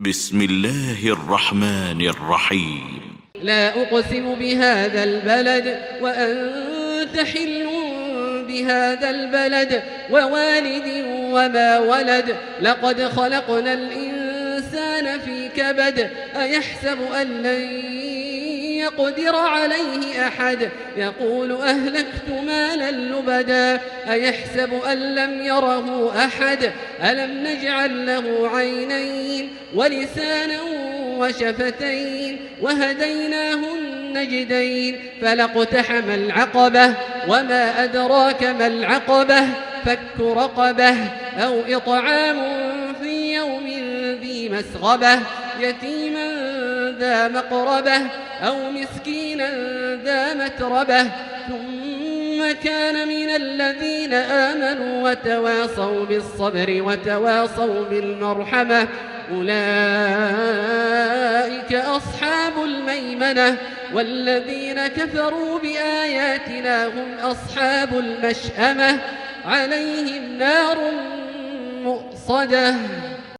بسم الله الرحمن الرحيم. لا أقسم بهذا البلد وأنت حل بهذا البلد ووالد وما ولد لقد خلقنا الإنسان في كبد أيحسب أن لن يقدر عليه أحد يقول أهلكت مالا لبدا أيحسب أن لم يره أحد ألم نجعل له عينين ولسانا وشفتين وهديناه النجدين فلاقتحم العقبة وما أدراك ما العقبة فك رقبة أو إطعام في يوم ذي مسغبة يتيما ذا مقربة أو مسكينا ذا متربة ثم كان من الذين آمنوا وتواصوا بالصبر وتواصوا بالمرحمة أولئك أصحاب الميمنة والذين كفروا بآياتنا هم أصحاب المشأمة عليهم نار مؤصدة.